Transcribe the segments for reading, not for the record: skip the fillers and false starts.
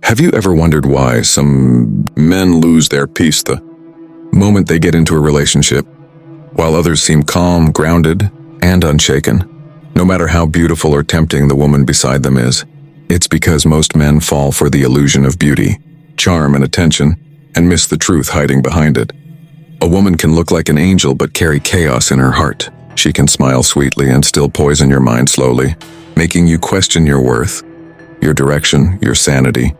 Have you ever wondered why some men lose their peace the moment they get into a relationship, while others seem calm, grounded, and unshaken? No matter how beautiful or tempting the woman beside them is, it's because most men fall for the illusion of beauty, charm, and attention, and miss the truth hiding behind it. A woman can look like an angel but carry chaos in her heart. She can smile sweetly and still poison your mind slowly, making you question your worth, your direction, your sanity.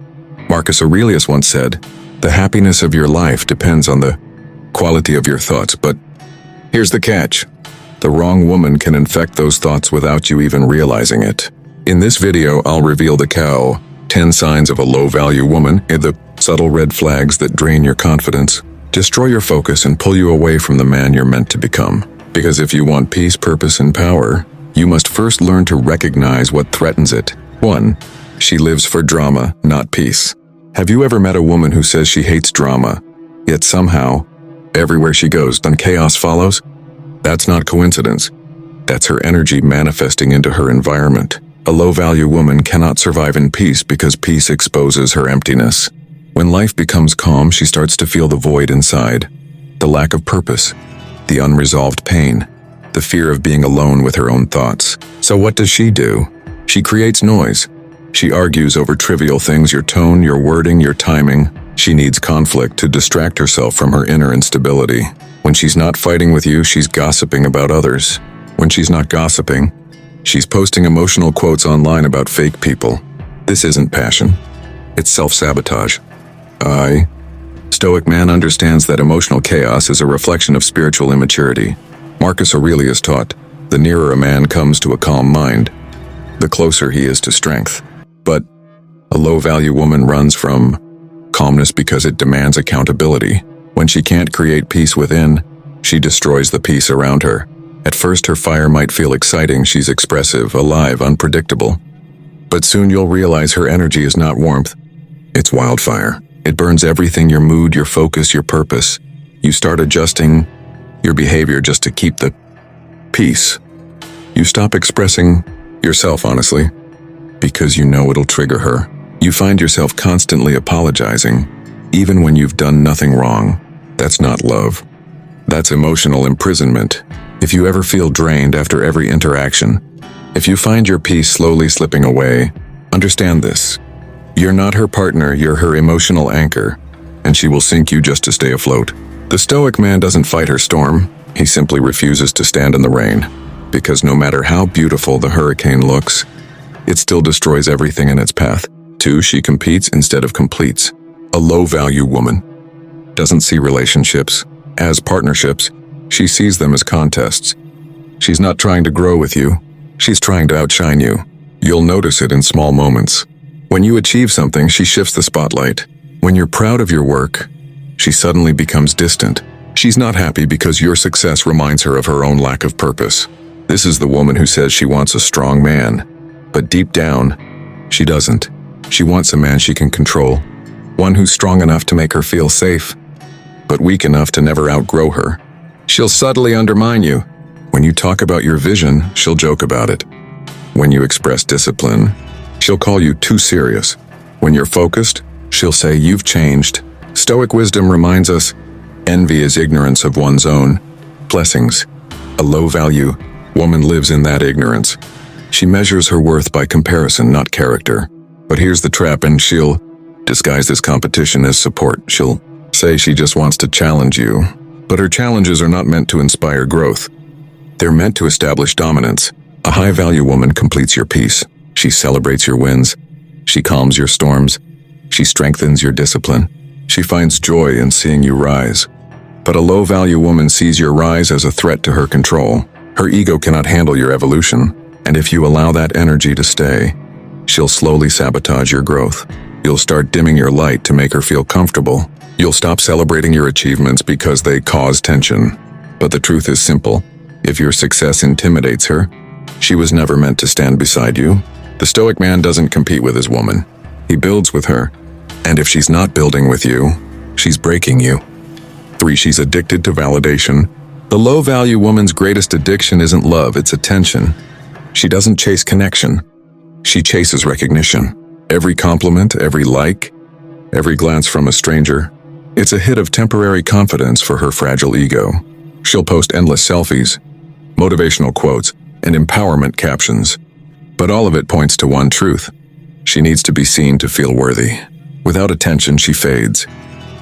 Marcus Aurelius once said, "The happiness of your life depends on the quality of your thoughts," but here's the catch. The wrong woman can infect those thoughts without you even realizing it. In this video, I'll reveal the 10 signs of a low-value woman, the subtle red flags that drain your confidence, destroy your focus, and pull you away from the man you're meant to become. Because if you want peace, purpose, and power, you must first learn to recognize what threatens it. 1. She lives for drama, not peace. Have you ever met a woman who says she hates drama, yet somehow, everywhere she goes, then chaos follows? That's not coincidence. That's her energy manifesting into her environment. A low-value woman cannot survive in peace because peace exposes her emptiness. When life becomes calm, she starts to feel the void inside, the lack of purpose, the unresolved pain, the fear of being alone with her own thoughts. So what does she do? She creates noise. She argues over trivial things, your tone, your wording, your timing. She needs conflict to distract herself from her inner instability. When she's not fighting with you, she's gossiping about others. When she's not gossiping, she's posting emotional quotes online about fake people. This isn't passion. It's self-sabotage. Stoic man understands that emotional chaos is a reflection of spiritual immaturity. Marcus Aurelius taught, the nearer a man comes to a calm mind, the closer he is to strength. But a low-value woman runs from calmness because it demands accountability. When she can't create peace within, she destroys the peace around her. At first, her fire might feel exciting. She's expressive, alive, unpredictable. But soon you'll realize her energy is not warmth. It's wildfire. It burns everything: your mood, your focus, your purpose. You start adjusting your behavior just to keep the peace. You stop expressing yourself honestly because you know it'll trigger her. You find yourself constantly apologizing, even when you've done nothing wrong. That's not love. That's emotional imprisonment. If you ever feel drained after every interaction, if you find your peace slowly slipping away, understand this. You're not her partner, you're her emotional anchor, and she will sink you just to stay afloat. The Stoic man doesn't fight her storm. He simply refuses to stand in the rain, because no matter how beautiful the hurricane looks, it still destroys everything in its path. 2. She competes instead of completes. A low-value woman doesn't see relationships as partnerships. She sees them as contests. She's not trying to grow with you. She's trying to outshine you. You'll notice it in small moments. When you achieve something, she shifts the spotlight. When you're proud of your work, she suddenly becomes distant. She's not happy because your success reminds her of her own lack of purpose. This is the woman who says she wants a strong man, but deep down, she doesn't. She wants a man she can control, one who's strong enough to make her feel safe, but weak enough to never outgrow her. She'll subtly undermine you. When you talk about your vision, she'll joke about it. When you express discipline, she'll call you too serious. When you're focused, she'll say you've changed. Stoic wisdom reminds us, envy is ignorance of one's own blessings. A low-value woman lives in that ignorance. She measures her worth by comparison, not character. But here's the trap, and she'll disguise this competition as support. She'll say she just wants to challenge you, but her challenges are not meant to inspire growth. They're meant to establish dominance. A high-value woman completes your peace. She celebrates your wins. She calms your storms. She strengthens your discipline. She finds joy in seeing you rise. But a low-value woman sees your rise as a threat to her control. Her ego cannot handle your evolution, and if you allow that energy to stay, she'll slowly sabotage your growth. You'll start dimming your light to make her feel comfortable. You'll stop celebrating your achievements because they cause tension. But the truth is simple. If your success intimidates her, she was never meant to stand beside you. The Stoic man doesn't compete with his woman. He builds with her. And if she's not building with you, she's breaking you. 3. She's addicted to validation. The low-value woman's greatest addiction isn't love, it's attention. She doesn't chase connection. She chases recognition. Every compliment, every like, Every glance from a stranger, it's a hit of temporary confidence for her fragile ego. She'll post endless selfies, motivational quotes, and empowerment captions. But all of it points to one truth. She needs to be seen to feel worthy. Without attention, she fades.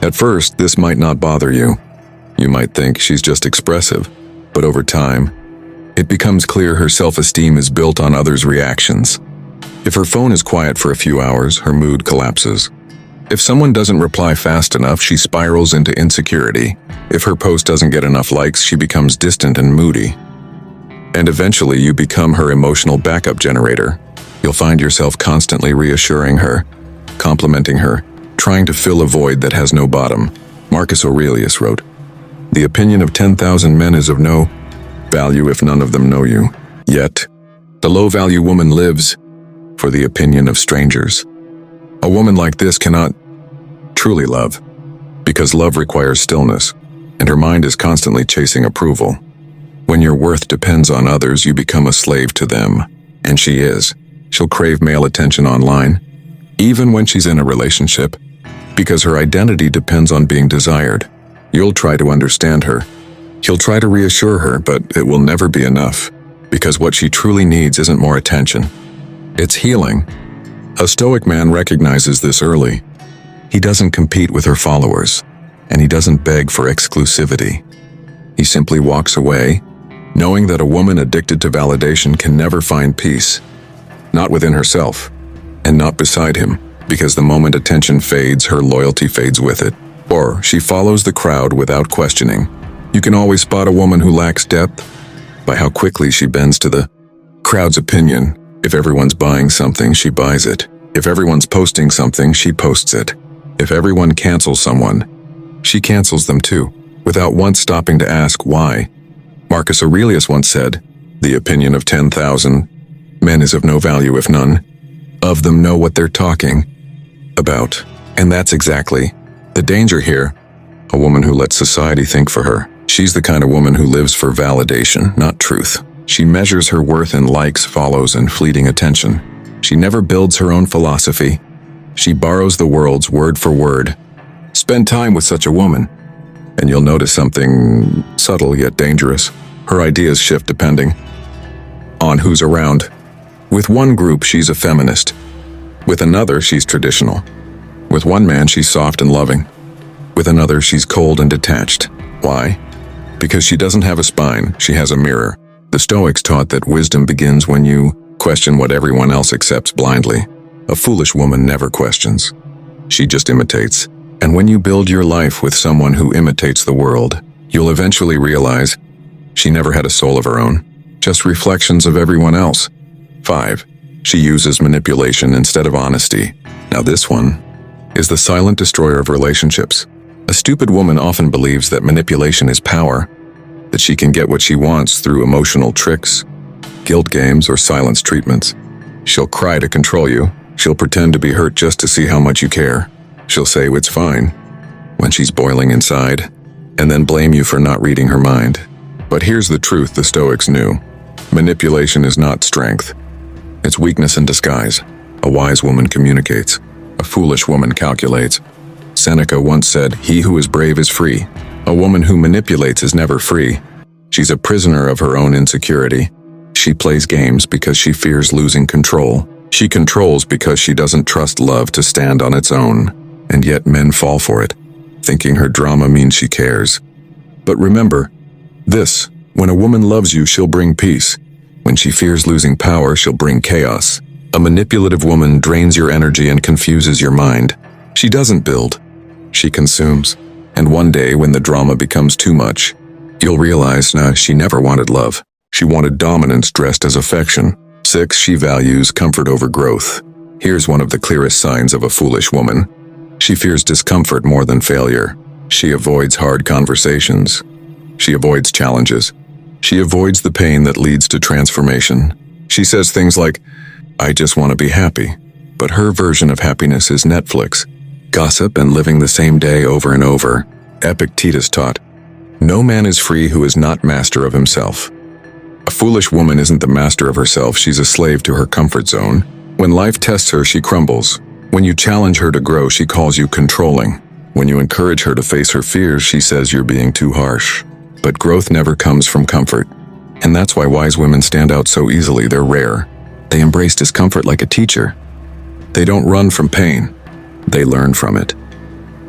At first, this might not bother you. You might think she's just expressive, but over time, it becomes clear her self-esteem is built on others' reactions. If her phone is quiet for a few hours, her mood collapses. If someone doesn't reply fast enough, she spirals into insecurity. If her post doesn't get enough likes, she becomes distant and moody. And eventually, you become her emotional backup generator. You'll find yourself constantly reassuring her, complimenting her, trying to fill a void that has no bottom. Marcus Aurelius wrote, "The opinion of 10,000 men is of no value if none of them know you. Yet, the low-value woman lives for the opinion of strangers." A woman like this cannot truly love, because love requires stillness, and her mind is constantly chasing approval. When your worth depends on others, you become a slave to them. And she is. She'll crave male attention online, even when she's in a relationship, because her identity depends on being desired. You'll try to understand her. You'll try to reassure her, but it will never be enough, because what she truly needs isn't more attention. It's healing. A Stoic man recognizes this early. He doesn't compete with her followers, and he doesn't beg for exclusivity. He simply walks away, knowing that a woman addicted to validation can never find peace. Not within herself, and not beside him, because the moment attention fades, her loyalty fades with it. Or she follows the crowd without questioning. You can always spot a woman who lacks depth by how quickly she bends to the crowd's opinion. If everyone's buying something, she buys it. If everyone's posting something, she posts it. If everyone cancels someone, she cancels them too, without once stopping to ask why. Marcus Aurelius once said, "The opinion of 10,000 men is of no value if none of them know what they're talking about." And that's exactly the danger here. A woman who lets society think for her. She's the kind of woman who lives for validation, not truth. She measures her worth in likes, follows, and fleeting attention. She never builds her own philosophy. She borrows the world's word for word. Spend time with such a woman, and you'll notice something subtle yet dangerous. Her ideas shift depending on who's around. With one group, she's a feminist. With another, she's traditional. With one man, she's soft and loving. With another, she's cold and detached. Why? Because she doesn't have a spine, she has a mirror. The Stoics taught that wisdom begins when you question what everyone else accepts blindly. A foolish woman never questions. She just imitates. And when you build your life with someone who imitates the world, you'll eventually realize she never had a soul of her own, just reflections of everyone else. 5. She uses manipulation instead of honesty. Now this one is the silent destroyer of relationships. A stupid woman often believes that manipulation is power, that she can get what she wants through emotional tricks, guilt games, or silence treatments. She'll cry to control you. She'll pretend to be hurt just to see how much you care. She'll say it's fine when she's boiling inside, and then blame you for not reading her mind. But here's the truth the Stoics knew. Manipulation is not strength. It's weakness in disguise. A wise woman communicates. A foolish woman calculates. Seneca once said, "He who is brave is free." A woman who manipulates is never free. She's a prisoner of her own insecurity. She plays games because she fears losing control. She controls because she doesn't trust love to stand on its own. And yet men fall for it, thinking her drama means she cares. But remember this, when a woman loves you, she'll bring peace. When she fears losing power, she'll bring chaos. A manipulative woman drains your energy and confuses your mind. She doesn't build, she consumes. And one day, when the drama becomes too much, you'll realize, she never wanted love. She wanted dominance dressed as affection. 6. She values comfort over growth. Here's one of the clearest signs of a foolish woman. She fears discomfort more than failure. She avoids hard conversations. She avoids challenges. She avoids the pain that leads to transformation. She says things like, "I just want to be happy." But her version of happiness is Netflix, gossip, and living the same day over and over. Epictetus taught, "No man is free who is not master of himself." A foolish woman isn't the master of herself, she's a slave to her comfort zone. When life tests her, she crumbles. When you challenge her to grow, she calls you controlling. When you encourage her to face her fears, she says you're being too harsh. But growth never comes from comfort. And that's why wise women stand out so easily. They're rare. They embrace discomfort like a teacher. They don't run from pain. They learn from it.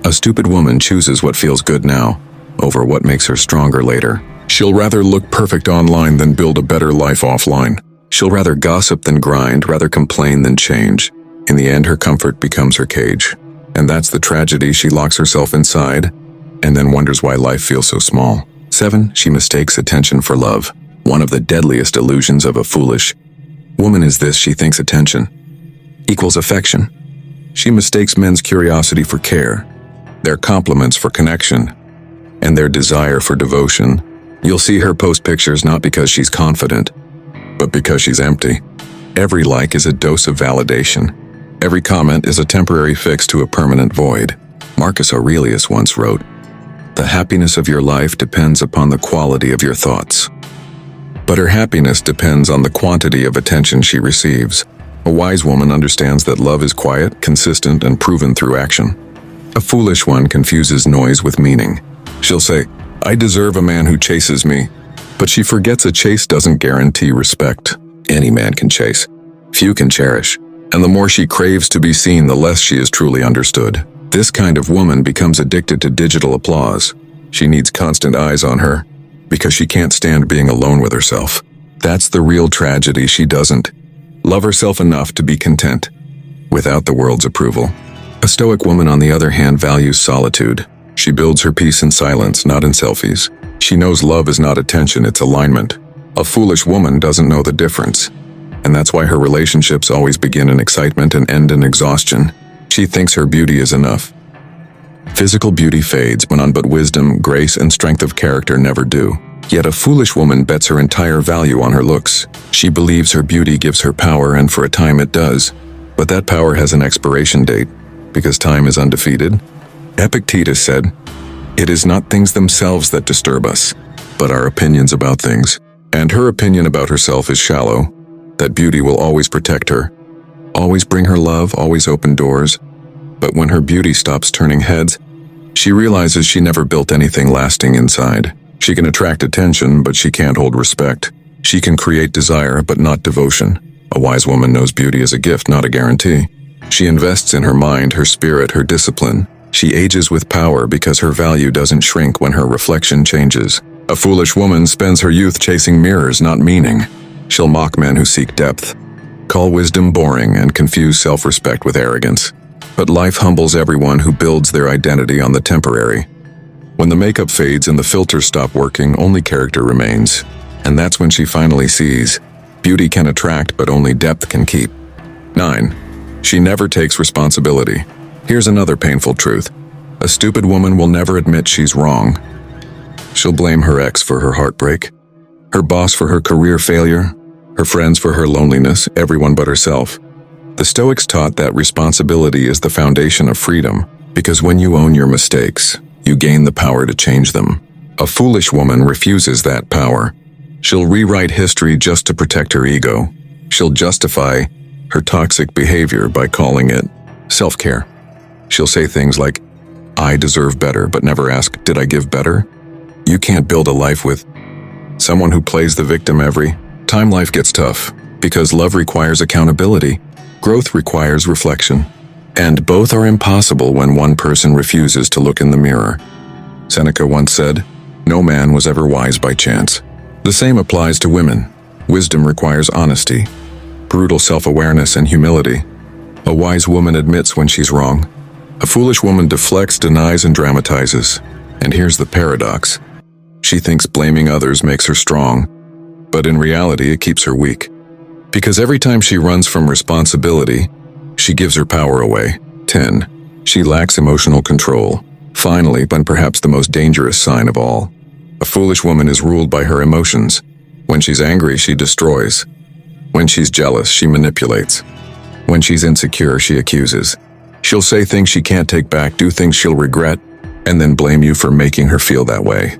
A stupid woman chooses what feels good now over what makes her stronger later. She'll rather look perfect online than build a better life offline. She'll rather gossip than grind, rather complain than change. In the end, her comfort becomes her cage. And that's the tragedy. She locks herself inside and then wonders why life feels so small. 7. She mistakes attention for love. One of the deadliest illusions of a foolish woman is this: she thinks attention equals affection. She mistakes men's curiosity for care, their compliments for connection, and their desire for devotion. You'll see her post pictures not because she's confident, but because she's empty. Every like is a dose of validation. Every comment is a temporary fix to a permanent void. Marcus Aurelius once wrote, "The happiness of your life depends upon the quality of your thoughts." But her happiness depends on the quantity of attention she receives. A wise woman understands that love is quiet, consistent, and proven through action. A foolish one confuses noise with meaning. She'll say, "I deserve a man who chases me," but she forgets a chase doesn't guarantee respect. Any man can chase. Few can cherish. And the more she craves to be seen, the less she is truly understood. This kind of woman becomes addicted to digital applause. She needs constant eyes on her because she can't stand being alone with herself. That's the real tragedy. She doesn't love herself enough to be content without the world's approval. A Stoic woman, on the other hand, values solitude. She builds her peace in silence, not in selfies. She knows love is not attention, it's alignment. A foolish woman doesn't know the difference. And that's why her relationships always begin in excitement and end in exhaustion. She thinks her beauty is enough. Physical beauty fades when on, but wisdom, grace, and strength of character never do. Yet a foolish woman bets her entire value on her looks. She believes her beauty gives her power, and for a time it does. But that power has an expiration date, because time is undefeated. Epictetus said, "It is not things themselves that disturb us, but our opinions about things." And her opinion about herself is shallow. That beauty will always protect her, always bring her love, always open doors. But when her beauty stops turning heads, she realizes she never built anything lasting inside. She can attract attention, but she can't hold respect. She can create desire, but not devotion. A wise woman knows beauty is a gift, not a guarantee. She invests in her mind, her spirit, her discipline. She ages with power because her value doesn't shrink when her reflection changes. A foolish woman spends her youth chasing mirrors, not meaning. She'll mock men who seek depth, call wisdom boring, and confuse self-respect with arrogance. But life humbles everyone who builds their identity on the temporary. When the makeup fades and the filters stop working, only character remains. And that's when she finally sees beauty can attract, but only depth can keep. 9. She never takes responsibility. Here's another painful truth. A stupid woman will never admit she's wrong. She'll blame her ex for her heartbreak, her boss for her career failure, her friends for her loneliness, everyone but herself. The Stoics taught that responsibility is the foundation of freedom, because when you own your mistakes, you gain the power to change them. A foolish woman refuses that power. She'll rewrite history just to protect her ego. She'll justify her toxic behavior by calling it self-care. She'll say things like, "I deserve better," but never ask, "Did I give better?" You can't build a life with someone who plays the victim every time life gets tough, because love requires accountability, growth requires reflection, and both are impossible when one person refuses to look in the mirror. Seneca once said, "No man was ever wise by chance." The same applies to women. Wisdom requires honesty, brutal self-awareness, and humility. A wise woman admits when she's wrong. A foolish woman deflects, denies, and dramatizes. And here's the paradox. She thinks blaming others makes her strong, but in reality it keeps her weak. Because every time she runs from responsibility, she gives her power away. 10. She lacks emotional control. Finally, but perhaps the most dangerous sign of all. A foolish woman is ruled by her emotions. When she's angry, she destroys. When she's jealous, she manipulates. When she's insecure, she accuses. She'll say things she can't take back, do things she'll regret, and then blame you for making her feel that way.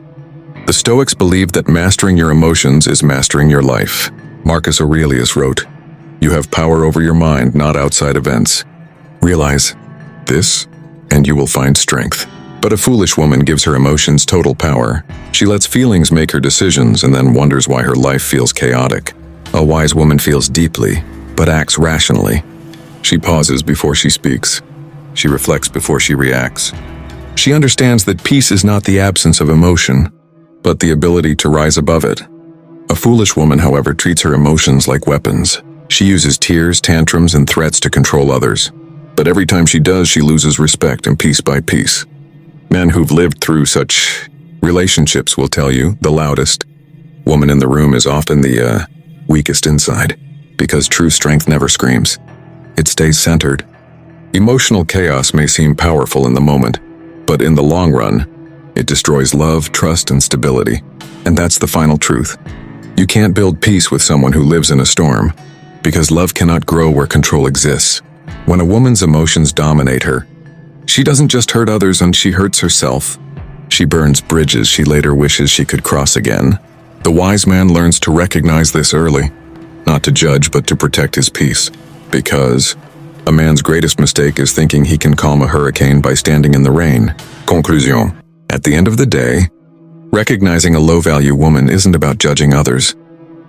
The Stoics believed that mastering your emotions is mastering your life. Marcus Aurelius wrote, "You have power over your mind, not outside events." Realize this, and you will find strength. But a foolish woman gives her emotions total power. She lets feelings make her decisions and then wonders why her life feels chaotic. A wise woman feels deeply, but acts rationally. She pauses before she speaks. She reflects before she reacts. She understands that peace is not the absence of emotion, but the ability to rise above it. A foolish woman, however, treats her emotions like weapons. She uses tears, tantrums, and threats to control others. But every time she does, she loses respect and piece by piece. Men who've lived through such relationships will tell you the loudest woman in the room is often the weakest inside, because true strength never screams. It stays centered. Emotional chaos may seem powerful in the moment, but in the long run, it destroys love, trust, and stability. And that's the final truth. You can't build peace with someone who lives in a storm, because love cannot grow where control exists. When a woman's emotions dominate her, she doesn't just hurt others and she hurts herself. She burns bridges she later wishes she could cross again. The wise man learns to recognize this early, not to judge but to protect his peace. Because a man's greatest mistake is thinking he can calm a hurricane by standing in the rain. Conclusion. At the end of the day, recognizing a low-value woman isn't about judging others.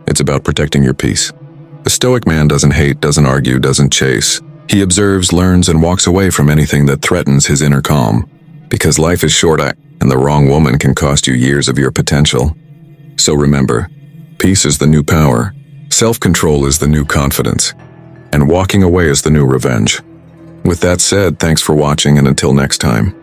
It's about protecting your peace. A Stoic man doesn't hate, doesn't argue, doesn't chase. He observes, learns, and walks away from anything that threatens his inner calm. Because life is short, and the wrong woman can cost you years of your potential. So remember, peace is the new power, self-control is the new confidence, and walking away is the new revenge. With that said, thanks for watching, and until next time.